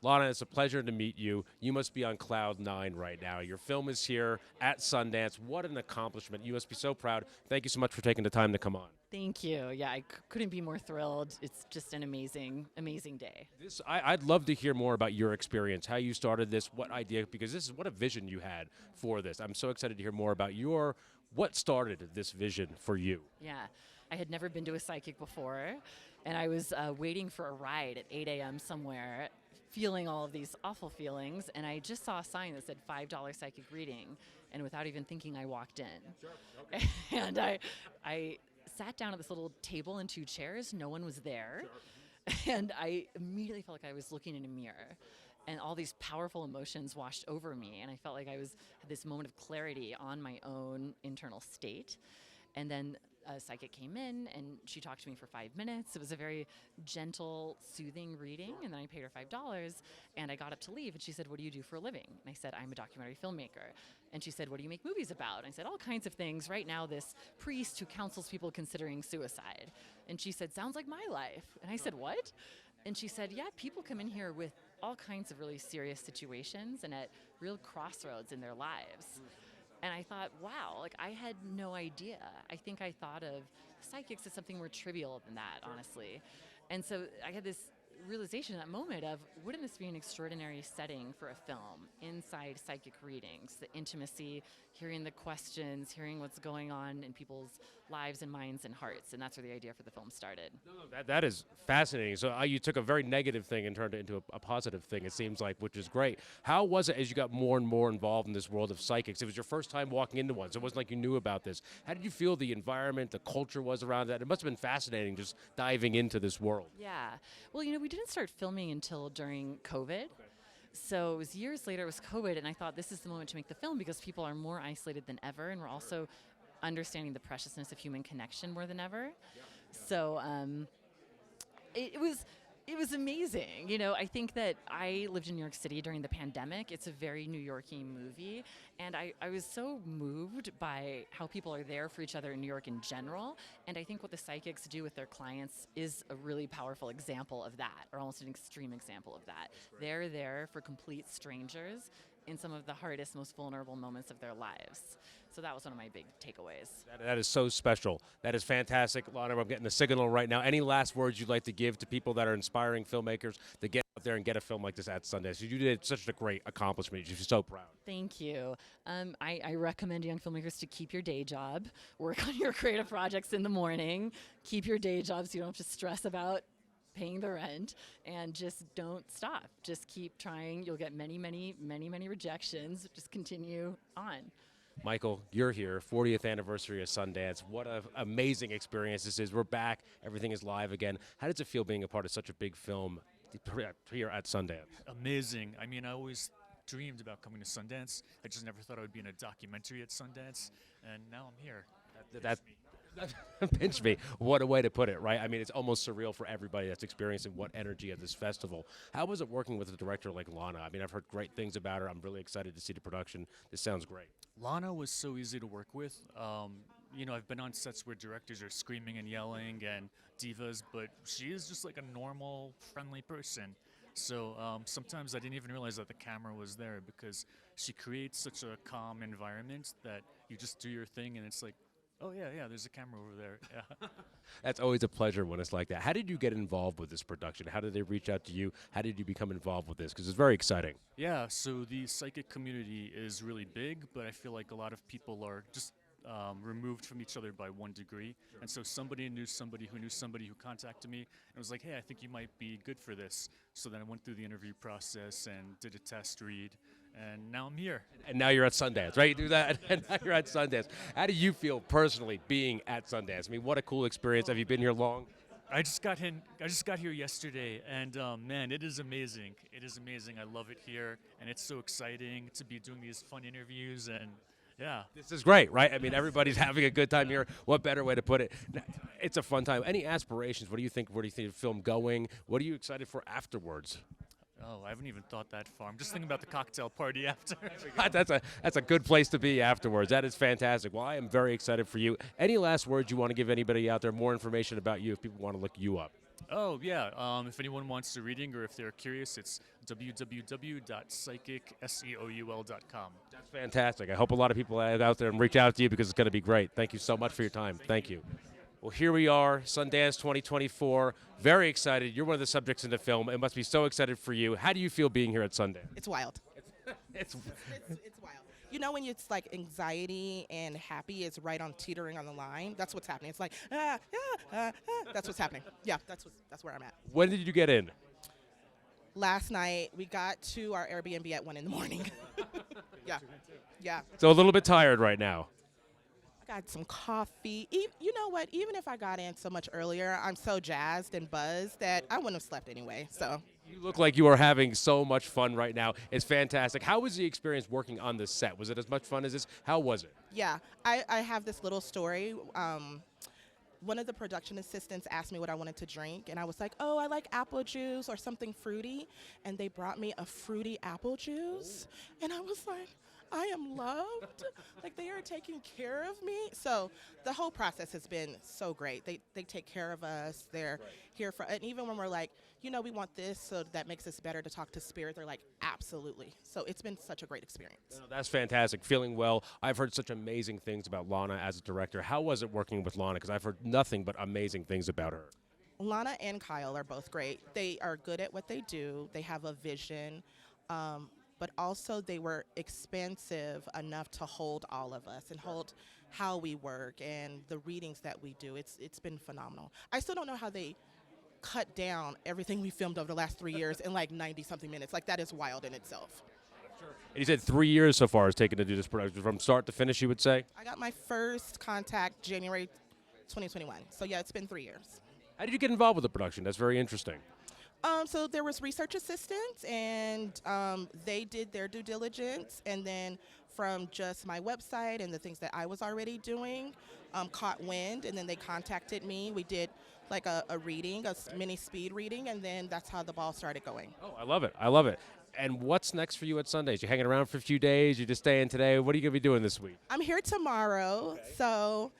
Lana, it's a pleasure to meet you. You must be on cloud nine right now. Your film is here at Sundance. What an accomplishment. You must be so proud. Thank you so much for taking the time to come on. Thank you. Yeah, I couldn't be more thrilled. It's just an amazing, amazing day. I'd love to hear more about your experience, how you started this, what idea, because this is what a vision you had for this. I'm so excited to hear more about what started this vision for you. Yeah, I had never been to a psychic before, and I was waiting for a ride at 8 a.m. somewhere, feeling all of these awful feelings, and I just saw a sign that said $5 psychic reading, and without even thinking, I walked in. Sure. Okay. And I sat down at this little table and two chairs. No one was there. Sure. And I immediately felt like I was looking in a mirror. And all these powerful emotions washed over me. And I felt like I had this moment of clarity on my own internal state. And then a psychic came in and she talked to me for 5 minutes. It was a very gentle, soothing reading. And then I paid her $5 and I got up to leave. And she said, "What do you do for a living?" And I said, "I'm a documentary filmmaker." And she said, "What do you make movies about?" And I said, "All kinds of things. Right now, this priest who counsels people considering suicide." And she said, "Sounds like my life." And I said, "What?" And she said, "Yeah, people come in here with all kinds of really serious situations and at real crossroads in their lives." And I thought, wow, like I had no idea. I think I thought of psychics as something more trivial than that, honestly. And so I had this realization in that moment of, wouldn't this be an extraordinary setting for a film? Inside psychic readings, the intimacy, hearing the questions, hearing what's going on in people's lives and minds and hearts. And that's where the idea for the film started. No, that is fascinating. So you took a very negative thing and turned it into a positive thing, it seems like, which is great. How was it as you got more and more involved in this world of psychics? It was your first time walking into one, so it wasn't like you knew about this. How did you feel the environment, the culture was around that? It must have been fascinating just diving into this world. Yeah. Well, we didn't start filming until during COVID. Okay. So it was years later, it was COVID, and I thought this is the moment to make the film because people are more isolated than ever, and we're also understanding the preciousness of human connection more than ever. Yeah. So it was amazing. I think that I lived in New York City during the pandemic. It's a very New Yorky movie. And I was so moved by how people are there for each other in New York in general. And I think what the psychics do with their clients is a really powerful example of that, or almost an extreme example of that. They're there for complete strangers in some of the hardest, most vulnerable moments of their lives. So that was one of my big takeaways. That is so special. That is fantastic. Lana, I'm getting the signal right now. Any last words you'd like to give to people that are inspiring filmmakers to get out there and get a film like this at Sundance? You did such a great accomplishment. You should be so proud. Thank you. I recommend young filmmakers to keep your day job, work on your creative projects in the morning, keep your day job so you don't have to stress about paying the rent, and just don't stop. Just keep trying. You'll get many, many, many, many rejections. Just continue on. Michael, you're here, 40th anniversary of Sundance. What an amazing experience this is. We're back. Everything is live again. How does it feel being a part of such a big film here at Sundance? Amazing. I mean, I always dreamed about coming to Sundance. I just never thought I would be in a documentary at Sundance, and now I'm here. That pinch me. What a way to put it, right? I mean, it's almost surreal for everybody that's experiencing what energy of this festival. How was it working with a director like Lana? I mean, I've heard great things about her. I'm really excited to see the production. This sounds great. Lana was so easy to work with. I've been on sets where directors are screaming and yelling and divas, but she is just like a normal, friendly person. So sometimes I didn't even realize that the camera was there because she creates such a calm environment that you just do your thing and it's like, oh, yeah, there's a camera over there. Yeah. That's always a pleasure when it's like that. How did you get involved with this production? How did they reach out to you? How did you become involved with this? Because it's very exciting. Yeah, so the psychic community is really big, but I feel like a lot of people are just removed from each other by 1 degree. Sure. And so somebody knew somebody who knew somebody who contacted me and was like, hey, I think you might be good for this. So then I went through the interview process and did a test read, and now I'm here. And now you're at Sundance, right? You do that, and now you're at Sundance. How do you feel personally being at Sundance? I mean, what a cool experience. Have you been here long? I just got here yesterday, and man, it is amazing. It is amazing. I love it here, and it's so exciting to be doing these fun interviews, and yeah. This is great, right? I mean, everybody's having a good time here. What better way to put it? It's a fun time. Any aspirations? What do you think? Where do you think the film going? What are you excited for afterwards? Oh, I haven't even thought that far. I'm just thinking about the cocktail party after. That's a good place to be afterwards. That is fantastic. Well, I am very excited for you. Any last words you want to give anybody out there? More information about you if people want to look you up? Oh, yeah. If anyone wants a reading or if they're curious, it's www.psychicseoul.com. That's fantastic. I hope a lot of people out there and reach out to you because it's going to be great. Thank you so much for your time. Thank you. Well, here we are, Sundance 2024. Very excited. You're one of the subjects in the film. It must be so excited for you. How do you feel being here at Sundance? It's wild. It's It's wild. You know when it's like anxiety and happy is right on teetering on the line? That's what's happening. It's like, that's what's happening. Yeah, that's where I'm at. When did you get in? Last night, we got to our Airbnb at 1 in the morning. Yeah, yeah. So a little bit tired right now. I got some coffee. You know what? Even if I got in so much earlier, I'm so jazzed and buzzed that I wouldn't have slept anyway, so. You look like you are having so much fun right now. It's fantastic. How was the experience working on this set? Was it as much fun as this? How was it? Yeah, I have this little story. One of the production assistants asked me what I wanted to drink, and I was like, oh, I like apple juice or something fruity. And they brought me a fruity apple juice. And I was like, I am loved. Like, they are taking care of me. So the whole process has been so great. They take care of us. They're here for, and even when we're like, you know, we want this, so that makes us better to talk to spirit, they're like, absolutely. So it's been such a great experience. No, that's fantastic. Feeling well. I've heard such amazing things about Lana as a director. How was it working with Lana? Because I've heard nothing but amazing things about her. Lana and Kyle are both great. They are good at what they do. They have a vision, but also they were expansive enough to hold all of us and hold how we work and the readings that we do. It's been phenomenal. I still don't know how they cut down everything we filmed over the last 3 years in like 90-something minutes. Like, that is wild in itself. And you said 3 years so far has taken to do this production, from start to finish, you would say? I got my first contact January 2021. So yeah, it's been 3 years. How did you get involved with the production? That's very interesting. So there was research assistants, and they did their due diligence, and then from just my website and the things that I was already doing, caught wind, and then they contacted me. We did like a reading, mini speed reading, and then that's how the ball started going. Oh, I love it. I love it. And what's next for you at Sundance? You hanging around for a few days? You just staying today? What are you going to be doing this week? I'm here tomorrow, so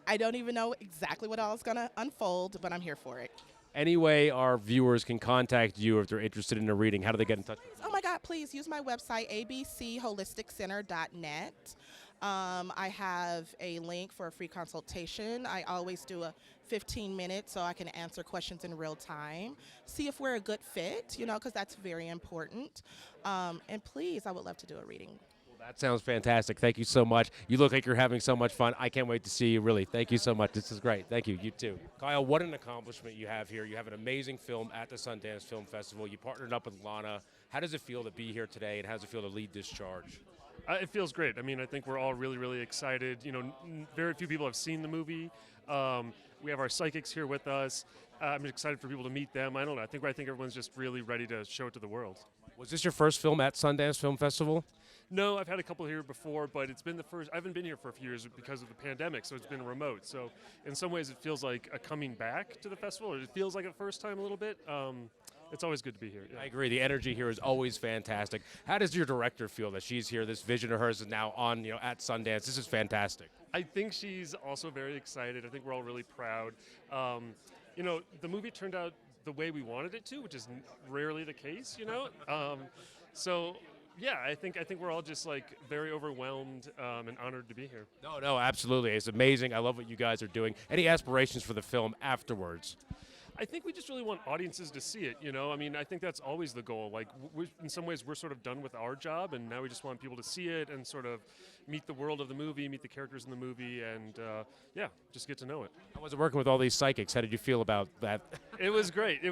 I don't even know exactly what all is going to unfold, but I'm here for it. Any way our viewers can contact you if they're interested in a reading, how do they get in touch with you? Oh my God, please use my website, abcholisticcenter.net. I have a link for a free consultation. I always do a 15-minute so I can answer questions in real time, see if we're a good fit, you know, because that's very important. And please, I would love to do a reading. That sounds fantastic. Thank you so much. You look like you're having so much fun. I can't wait to see you, really. Thank you so much. This is great. Thank you. You too. Kyle, what an accomplishment you have here. You have an amazing film at the Sundance Film Festival. You partnered up with Lana. How does it feel to be here today, and how does it feel to lead this charge? It feels great. I mean, I think we're all really, really excited. You know, very few people have seen the movie. We have our psychics here with us. I'm excited for people to meet them. I don't know. I think everyone's just really ready to show it to the world. Was this your first film at Sundance Film Festival? No, I've had a couple here before, but it's been the first. I haven't been here for a few years because of the pandemic, so it's been remote. So in some ways, it feels like a coming back to the festival, or it feels like a first time a little bit. It's always good to be here. Yeah. I agree. The energy here is always fantastic. How does your director feel that she's here? This vision of hers is now on, at Sundance. This is fantastic. I think she's also very excited. I think we're all really proud. The movie turned out the way we wanted it to, which is rarely the case. So. Yeah, I think we're all just like very overwhelmed and honored to be here. No, absolutely. It's amazing. I love what you guys are doing. Any aspirations for the film afterwards? I think we just really want audiences to see it, I mean, I think that's always the goal. Like, in some ways, we're sort of done with our job, and now we just want people to see it and sort of meet the world of the movie, meet the characters in the movie, and, just get to know it. How was it working with all these psychics? How did you feel about that? It was great. I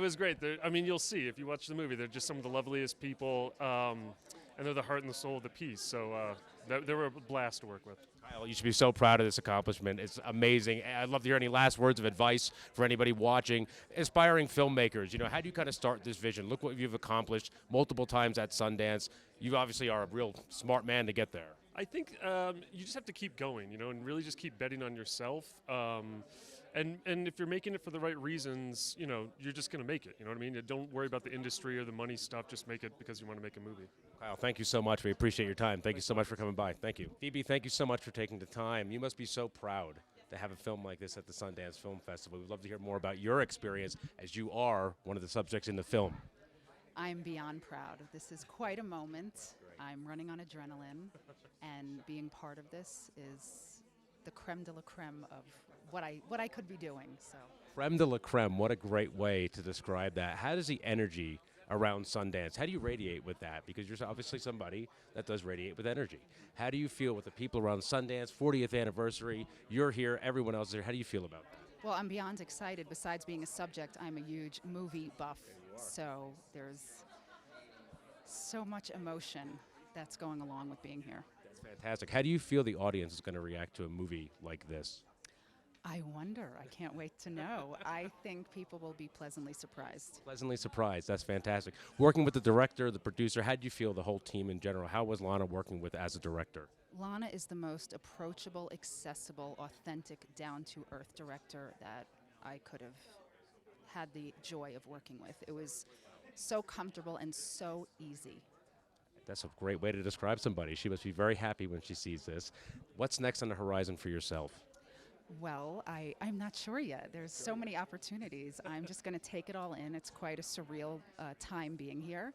mean, you'll see if you watch the movie. They're just some of the loveliest people, and they're the heart and the soul of the piece, so they were a blast to work with. Kyle, you should be so proud of this accomplishment. It's amazing. I'd love to hear any last words of advice for anybody watching, aspiring filmmakers. How do you kind of start this vision? Look what you've accomplished multiple times at Sundance. You obviously are a real smart man to get there. I think you just have to keep going, and really just keep betting on yourself. And if you're making it for the right reasons, you're just going to make it. You know what I mean? Don't worry about the industry or the money stuff. Just make it because you want to make a movie. Kyle, thank you so much. We appreciate your time. Thank you so much for coming by. Thank you. Phoebe, thank you so much for taking the time. You must be so proud. Yes, to have a film like this at the Sundance Film Festival. We'd love to hear more about your experience as you are one of the subjects in the film. I'm beyond proud. This is quite a moment. I'm running on adrenaline, and being part of this is the creme de la creme of what I could be doing. So. Creme de la creme, what a great way to describe that. How does the energy around Sundance, how do you radiate with that? Because you're obviously somebody that does radiate with energy. How do you feel with the people around Sundance, 40th anniversary, you're here, everyone else is here, how do you feel about that? Well, I'm beyond excited. Besides being a subject, I'm a huge movie buff. So there's so much emotion that's going along with being here. That's fantastic. How do you feel the audience is going to react to a movie like this? I wonder. I can't wait to know. I think people will be pleasantly surprised. Pleasantly surprised. That's fantastic. Working with the director, the producer, how did you feel the whole team in general? How was Lana working with as a director? Lana is the most approachable, accessible, authentic, down-to-earth director that I could have had the joy of working with. It was so comfortable and so easy. That's a great way to describe somebody. She must be very happy when she sees this. What's next on the horizon for yourself? Well, I'm not sure yet. There's so many opportunities. I'm just going to take it all in. It's quite a surreal time being here,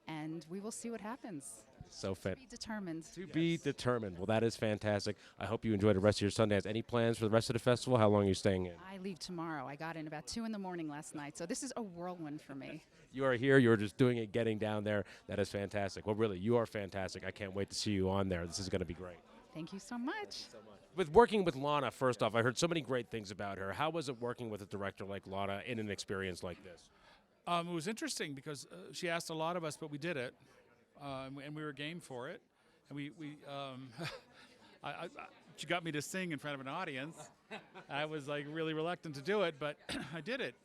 and we will see what happens. So To be determined. To be determined. Well, that is fantastic. I hope you enjoy the rest of your Sundance. Any plans for the rest of the festival? How long are you staying in? I leave tomorrow. I got in about 2 in the morning last night, so this is a whirlwind for me. You are here. You're just doing it, getting down there. That is fantastic. Well, really, you are fantastic. I can't wait to see you on there. This is going to be great. Thank you so much. With working with Lana, first off, I heard so many great things about her. How was it working with a director like Lana in an experience like this? It was interesting because she asked a lot of us, but we did it, and we were game for it. And she got me to sing in front of an audience. I was like really reluctant to do it, but I did it.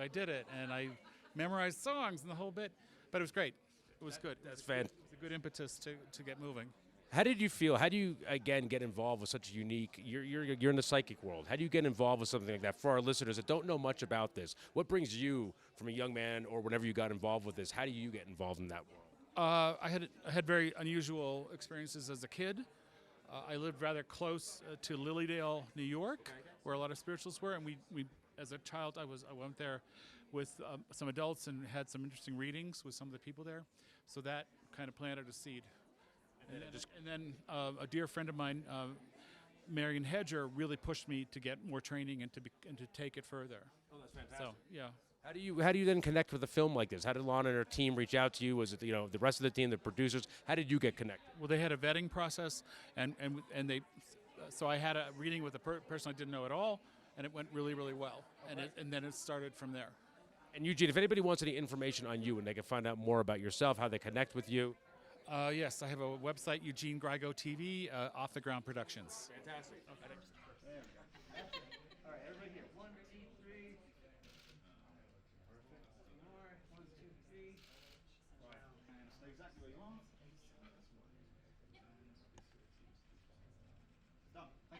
I did it, and I memorized songs and the whole bit. But it was great. It was good. That's fantastic. It's a good impetus to get moving. How did you feel? How do you, again, get involved with such a unique, you're in the psychic world. How do you get involved with something like that for our listeners that don't know much about this? What brings you from a young man or whenever you got involved with this? How do you get involved in that world? I had very unusual experiences as a kid. I lived rather close to Lilydale, New York, where a lot of spirituals were, and we as a child, I went there with some adults and had some interesting readings with some of the people there. So that kind of planted a seed. And then a dear friend of mine, Marion Hedger, really pushed me to get more training and to take it further. Oh, that's fantastic. So yeah. How do you then connect with a film like this? How did Lana and her team reach out to you? Was it the rest of the team, the producers? How did you get connected? Well, they had a vetting process, and they, so I had a reading with a person I didn't know at all, and it went really, really well. And then it started from there. And Eugene, if anybody wants any information on you and they can find out more about yourself, how they connect with you. Yes, I have a website, Eugene Grigo TV, Off the Ground Productions. Fantastic. All right, everybody here. 1, 2, 3. Perfect. All right, 1, 2, 3. All right, and stay exactly where you are. Done. Thank you.